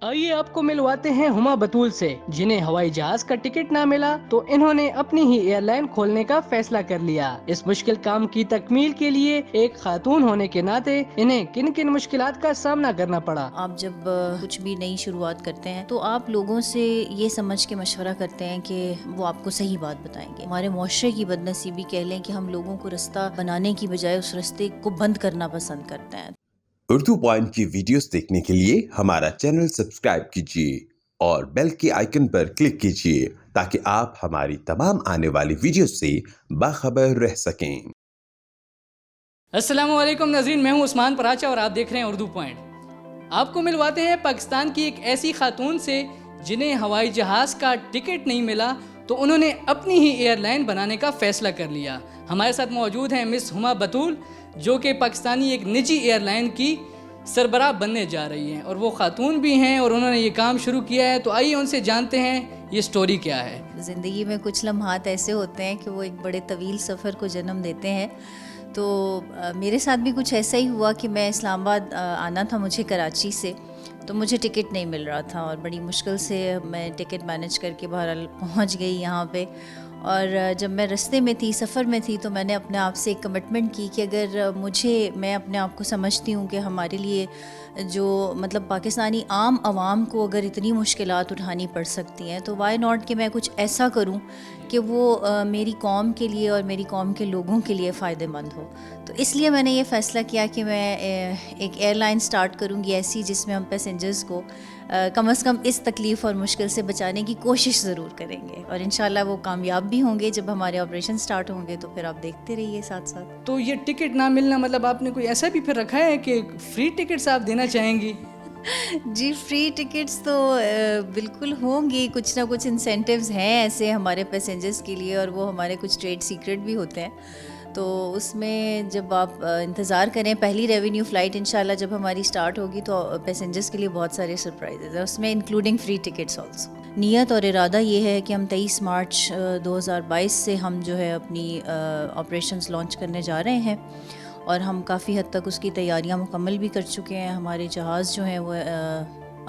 आइए आपको मिलवाते हैं हुमा बतूल से, जिन्हें हवाई जहाज का टिकट ना मिला तो इन्होंने अपनी ही एयरलाइन खोलने का फैसला कर लिया। इस मुश्किल काम की तकमील के लिए एक खातून होने के नाते इन्हें किन किन मुश्किलात का सामना करना पड़ा। आप जब कुछ भी नई शुरुआत करते हैं तो आप लोगों से ये समझ के मशवरा करते हैं कि वो आपको सही बात बताएंगे। हमारे मुआशरे की बदनसीबी कह लें कि हम लोगों को रास्ता बनाने की बजाय उस रास्ते को बंद करना पसंद करते हैं। उर्दू पॉइंट की वीडियोस देखने के लिए हमारा चैनल सब्सक्राइब कीजिए और बेल के आइकन पर क्लिक कीजिए ताकि आप हमारी तमाम आने वाली वीडियोस से बाखबर रह सकें। अस्सलाम वालेकुम नाज़रीन, मैं हूं उस्मान पराचा और आप देख रहे हैं उर्दू पॉइंट। आपको मिलवाते हैं पाकिस्तान की एक ऐसी खातून से जिन्हें हवाई जहाज़ का टिकट नहीं मिला तो उन्होंने अपनी ही एयरलाइन बनाने का फ़ैसला कर लिया। हमारे साथ मौजूद हैं मिस हुमा बतूल, जो कि पाकिस्तानी एक निजी एयरलाइन की सरबराह बनने जा रही हैं और वो खातून भी हैं और उन्होंने ये काम शुरू किया है। तो आइए उनसे जानते हैं ये स्टोरी क्या है। ज़िंदगी में कुछ लम्हात ऐसे होते हैं कि वो एक बड़े तवील सफ़र को जन्म देते हैं। तो मेरे साथ भी कुछ ऐसा ही हुआ कि मैं इस्लामाबाद आना था मुझे कराची से, तो मुझे टिकट नहीं मिल रहा था और बड़ी मुश्किल से मैं टिकट मैनेज करके बहरहाल पहुंच गई यहाँ पे। और जब मैं रास्ते में थी, सफ़र में थी, तो मैंने अपने आप से एक कमिटमेंट की कि अगर मैं अपने आप को समझती हूँ कि हमारे लिए जो मतलब पाकिस्तानी आम आवाम को अगर इतनी मुश्किलात उठानी पड़ सकती हैं तो वाई नॉट कि मैं कुछ ऐसा करूँ कि वो मेरी कौम के लिए और मेरी कौम के लोगों के लिए फ़ायदेमंद हो। तो इसलिए मैंने ये फ़ैसला किया कि मैं एक एयरलाइन स्टार्ट करूँगी ऐसी जिसमें हम पैसेंजर्स को कम से कम इस तकलीफ़ और मुश्किल से बचाने की कोशिश ज़रूर करेंगे और इंशाल्लाह वो कामयाब भी होंगे। जब हमारे ऑपरेशन स्टार्ट होंगे तो फिर आप देखते रहिए साथ साथ। तो ये टिकट ना मिलना मतलब आपने कोई ऐसा भी फिर रखा है कि फ्री टिकट्स आप देना चाहेंगी? जी, फ्री टिकट्स तो बिल्कुल होंगी। कुछ ना कुछ इंसेंटिव्स हैं ऐसे हमारे पैसेंजर्स के लिए और वो हमारे कुछ ट्रेड सीक्रेट भी होते हैं। तो उसमें जब आप इंतज़ार करें, पहली रेवेन्यू फ़्लाइट इंशाल्लाह जब हमारी स्टार्ट होगी तो पैसेंजर्स के लिए बहुत सारे सरप्राइजेज़ हैं उसमें, इंक्लूडिंग फ्री टिकट्स ऑल्सो। नीयत और इरादा ये है कि हम 23 मार्च 2022 से हम जो है अपनी ऑपरेशंस लॉन्च करने जा रहे हैं और हम काफ़ी हद तक उसकी तैयारियां मुकम्मल भी कर चुके हैं। हमारे जहाज़ जो हैं वो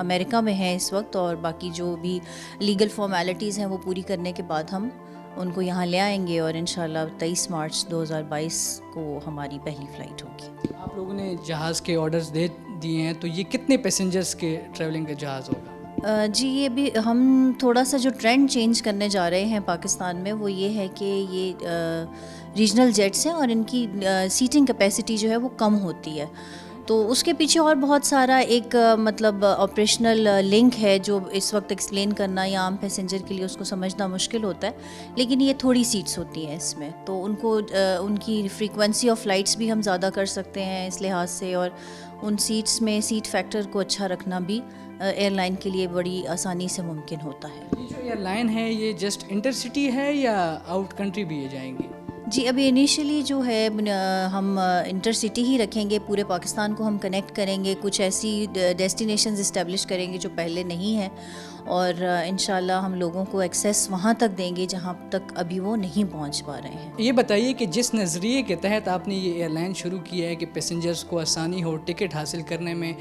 अमेरिका में हैं इस वक्त और बाकी जो भी लीगल फॉर्मेलिटीज़ हैं वो पूरी करने के बाद हम उनको यहाँ ले आएंगे और इंशाल्लाह 23 मार्च 2022 को हमारी पहली फ़्लाइट होगी। आप लोगों ने जहाज़ के ऑर्डर्स दे दिए हैं, तो ये कितने पैसेंजर्स के ट्रैवलिंग का जहाज़ होगा? जी, ये भी हम थोड़ा सा जो ट्रेंड चेंज करने जा रहे हैं पाकिस्तान में वो ये है कि ये रीजनल जेट्स हैं और इनकी सीटिंग कैपेसिटी जो है वो कम होती है। तो उसके पीछे और बहुत सारा एक मतलब ऑपरेशनल लिंक है जो इस वक्त एक्सप्लेन करना या आम पैसेंजर के लिए उसको समझना मुश्किल होता है, लेकिन ये थोड़ी सीट्स होती हैं इसमें, तो उनको उनकी फ्रीक्वेंसी ऑफ फ़्लाइट्स भी हम ज़्यादा कर सकते हैं इस लिहाज से, और उन सीट्स में सीट फैक्टर को अच्छा रखना भी एयरलाइन के लिए बड़ी आसानी से मुमकिन होता है। ये जो एयरलाइन है ये जस्ट इंटरसिटी है या आउट कंट्री भी ये जाएंगी? जी, अभी इनिशियली जो है हम इंटरसिटी ही रखेंगे, पूरे पाकिस्तान को हम कनेक्ट करेंगे, कुछ ऐसी डेस्टिनेशंस इस्टेब्लिश करेंगे जो पहले नहीं हैं और इंशाल्लाह हम लोगों को एक्सेस वहाँ तक देंगे जहाँ तक अभी वो नहीं पहुँच पा रहे हैं। ये बताइए कि जिस नज़रिए के तहत आपने ये एयरलाइन शुरू की है कि पैसेंजर्स को आसानी हो टिकट हासिल करने में,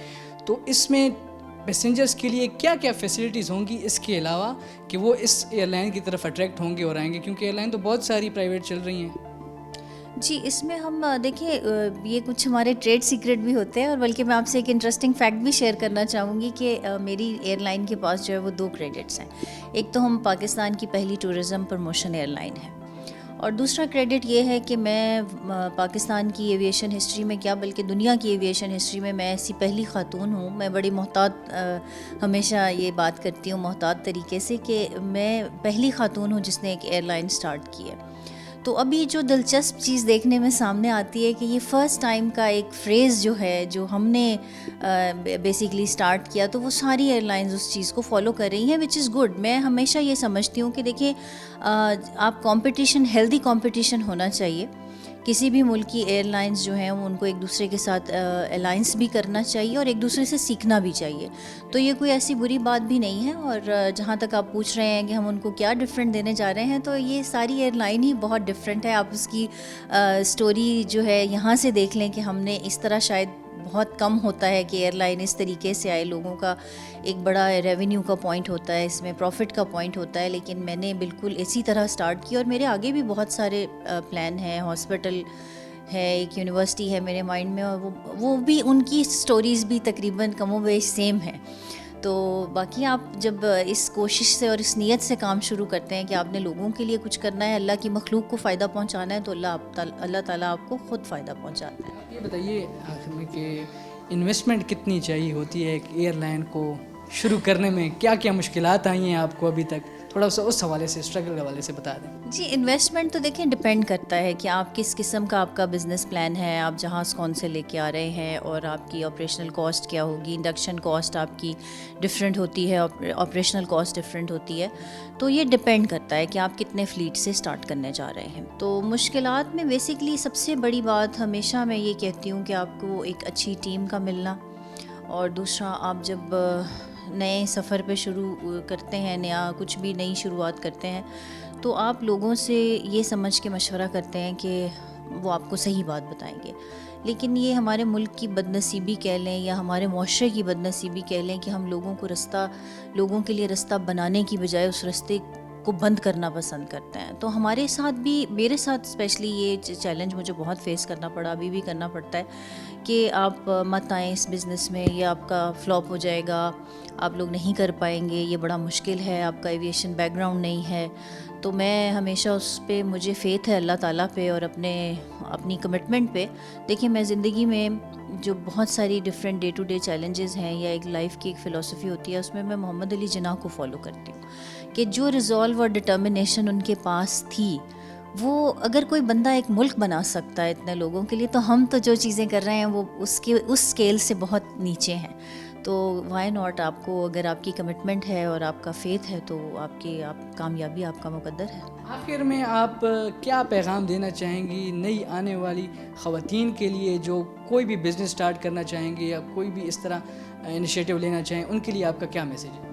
तो इसमें पैसेंजर्स के लिए क्या क्या फैसिलिटीज़ होंगी इसके अलावा कि वो इस एयरलाइन की तरफ अट्रैक्ट होंगे और आएंगे, क्योंकि एयरलाइन तो बहुत सारी प्राइवेट चल रही हैं। जी, इसमें हम देखिए ये कुछ हमारे ट्रेड सीक्रेट भी होते हैं और बल्कि मैं आपसे एक इंटरेस्टिंग फैक्ट भी शेयर करना चाहूँगी कि मेरी एयरलाइन के पास जो है वो 2 क्रेडिट्स हैं। एक तो हम पाकिस्तान की पहली टूरिज़म प्रमोशन एयरलाइन है और दूसरा क्रेडिट ये है कि मैं पाकिस्तान की एविएशन हिस्ट्री में क्या बल्कि दुनिया की एविएशन हिस्ट्री में मैं ऐसी पहली खातून हूँ। मैं बड़ी मोहतात हमेशा ये बात करती हूँ मोहतात तरीके से कि मैं पहली खातून हूँ जिसने एक एयरलाइन स्टार्ट की है। तो अभी जो दिलचस्प चीज़ देखने में सामने आती है कि ये फ़र्स्ट टाइम का एक फ्रेज़ जो है जो हमने बेसिकली स्टार्ट किया, तो वो सारी एयरलाइंस उस चीज़ को फॉलो कर रही हैं, विच इज़ गुड। मैं हमेशा ये समझती हूँ कि देखिए आप कंपटीशन, हेल्दी कंपटीशन होना चाहिए। किसी भी मुल्क की एयरलाइंस जो हैं उनको एक दूसरे के साथ अलाइंस भी करना चाहिए और एक दूसरे से सीखना भी चाहिए, तो ये कोई ऐसी बुरी बात भी नहीं है। और जहाँ तक आप पूछ रहे हैं कि हम उनको क्या डिफरेंट देने जा रहे हैं, तो ये सारी एयरलाइन ही बहुत डिफरेंट है। आप उसकी स्टोरी जो है यहाँ से देख लें कि हमने इस तरह शायद بہت کم ہوتا ہے کہ ایئر لائن اس طریقے سے آئے. لوگوں کا ایک بڑا ریونیو کا پوائنٹ ہوتا ہے, اس میں پروفٹ کا پوائنٹ ہوتا ہے, لیکن میں نے بالکل اسی طرح سٹارٹ کی. اور میرے آگے بھی بہت سارے پلان ہیں. ہاسپٹل ہے, ایک یونیورسٹی ہے میرے مائنڈ میں, اور وہ بھی ان کی سٹوریز بھی تقریباً کم و بیش سیم ہیں. تو باقی آپ جب اس کوشش سے اور اس نیت سے کام شروع کرتے ہیں کہ آپ نے لوگوں کے لیے کچھ کرنا ہے, اللہ کی مخلوق کو فائدہ پہنچانا ہے, تو اللہ تعالیٰ آپ کو خود فائدہ پہنچاتا ہے. آپ یہ بتائیے آخر میں کہ انویسٹمنٹ کتنی چاہیے ہوتی ہے ایک ایئر لائن کو شروع کرنے میں؟ کیا کیا مشکلات آئی ہیں آپ کو ابھی تک؟ تھوڑا سا اس حوالے سے, اسٹرگل کے حوالے سے بتا دیں. جی, انویسٹمنٹ تو دیکھیں ڈپینڈ کرتا ہے کہ آپ کس قسم کا آپ کا بزنس پلان ہے, آپ جہاز کون سے لے کے آ رہے ہیں, اور آپ کی آپریشنل کاسٹ کیا ہوگی. انڈکشن کاسٹ آپ کی ڈفرینٹ ہوتی ہے, آپریشنل کاسٹ ڈفرینٹ ہوتی ہے. تو یہ ڈپینڈ کرتا ہے کہ آپ کتنے فلیٹ سے اسٹارٹ کرنے جا رہے ہیں. تو مشکلات میں بیسکلی سب سے بڑی بات ہمیشہ میں یہ کہتی ہوں کہ آپ کو ایک اچھی ٹیم کا ملنا, اور دوسرا آپ جب نئے سفر پہ شروع کرتے ہیں, نیا کچھ بھی نئی شروعات کرتے ہیں, تو آپ لوگوں سے یہ سمجھ کے مشورہ کرتے ہیں کہ وہ آپ کو صحیح بات بتائیں گے. لیکن یہ ہمارے ملک کی بد نصیبی کہہ لیں یا ہمارے معاشرے کی بد نصیبی کہہ لیں کہ ہم لوگوں کے لیے رستہ بنانے کی بجائے اس رستے کو بند کرنا پسند کرتے ہیں. تو ہمارے ساتھ بھی, میرے ساتھ اسپیشلی یہ چیلنج مجھے بہت فیس کرنا پڑا, ابھی بھی کرنا پڑتا ہے کہ آپ مت آئیں اس بزنس میں, یہ آپ کا فلاپ ہو جائے گا, آپ لوگ نہیں کر پائیں گے, یہ بڑا مشکل ہے, آپ کا ایویشن بیک گراؤنڈ نہیں ہے. تو میں ہمیشہ اس پہ, مجھے فیتھ ہے اللہ تعالیٰ پہ اور اپنی کمٹمنٹ پہ. دیکھیں, میں زندگی میں جو بہت ساری different day to day challenges ہیں یا ایک لائف کی ایک فلسفی ہوتی ہے, اس میں محمد علی جناح کو فالو کرتی ہوں کہ جو ریزالو اور ڈٹرمنیشن ان کے پاس تھی, وہ اگر کوئی بندہ ایک ملک بنا سکتا ہے اتنے لوگوں کے لیے, تو ہم تو جو چیزیں کر رہے ہیں وہ اس اسکیل سے بہت نیچے ہیں. تو وائی ناٹ, آپ کو اگر آپ کی کمٹمنٹ ہے اور آپ کا فیتھ ہے, تو آپ کامیابی آپ کا مقدر ہے. آخر میں آپ کیا پیغام دینا چاہیں گی نئی آنے والی خواتین کے لیے جو کوئی بھی بزنس سٹارٹ کرنا چاہیں گے یا کوئی بھی اس طرح انیشیٹو لینا چاہیں, ان کے لیے آپ کا کیا میسیج ہے؟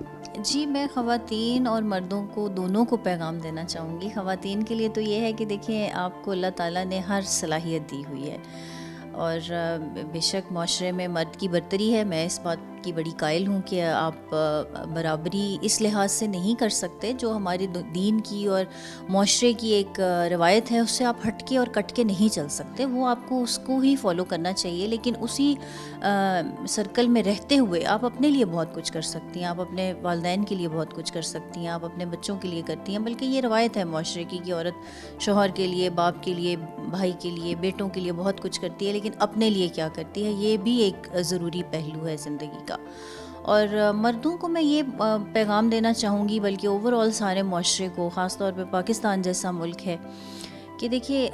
جی, میں خواتین اور مردوں کو دونوں کو پیغام دینا چاہوں گی. خواتین کے لیے تو یہ ہے کہ دیکھیں, آپ کو اللہ تعالیٰ نے ہر صلاحیت دی ہوئی ہے, اور بے شک معاشرے میں مرد کی برتری ہے, میں اس بات کی بڑی قائل ہوں کہ آپ برابری اس لحاظ سے نہیں کر سکتے. جو ہمارے دین کی اور معاشرے کی ایک روایت ہے, اس سے آپ ہٹ کے اور کٹ کے نہیں چل سکتے. وہ آپ کو اس کو ہی فالو کرنا چاہیے, لیکن اسی سرکل میں رہتے ہوئے آپ اپنے لیے بہت کچھ کر سکتی ہیں, آپ اپنے والدین کے لیے بہت کچھ کر سکتی ہیں, آپ اپنے بچوں کے لیے کرتی ہیں. بلکہ یہ روایت ہے معاشرے کی کہ عورت شوہر کے لیے, باپ کے لیے, بھائی کے لیے, بیٹوں کے لیے بہت کچھ کرتی ہے, لیکن اپنے لیے کیا کرتی ہے, یہ بھی ایک ضروری پہلو ہے زندگی کا. اور مردوں کو میں یہ پیغام دینا چاہوں گی, بلکہ اوور آل سارے معاشرے کو, خاص طور پہ پاکستان جیسا ملک ہے, کہ دیکھیے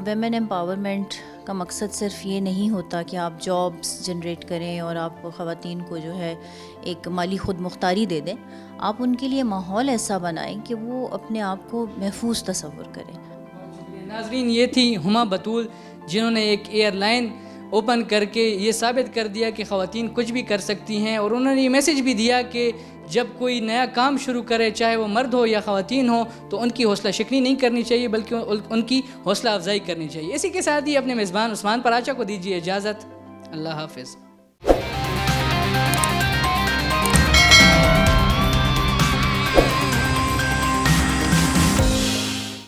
ویمن ایمپاورمنٹ کا مقصد صرف یہ نہیں ہوتا کہ آپ جابس جنریٹ کریں اور آپ خواتین کو جو ہے ایک مالی خود مختاری دے دیں. آپ ان کے لیے ماحول ایسا بنائیں کہ وہ اپنے آپ کو محفوظ تصور کریں. ناظرین, یہ تھی ہما بطول, جنہوں نے ایک ایئر لائن اوپن کر کے یہ ثابت کر دیا کہ خواتین کچھ بھی کر سکتی ہیں, اور انہوں نے یہ میسیج بھی دیا کہ جب کوئی نیا کام شروع کرے, چاہے وہ مرد ہو یا خواتین ہو, تو ان کی حوصلہ شکنی نہیں کرنی چاہیے, بلکہ ان کی حوصلہ افزائی کرنی چاہیے. اسی کے ساتھ ہی اپنے میزبان عثمان پراچا کو دیجیے اجازت. اللہ حافظ.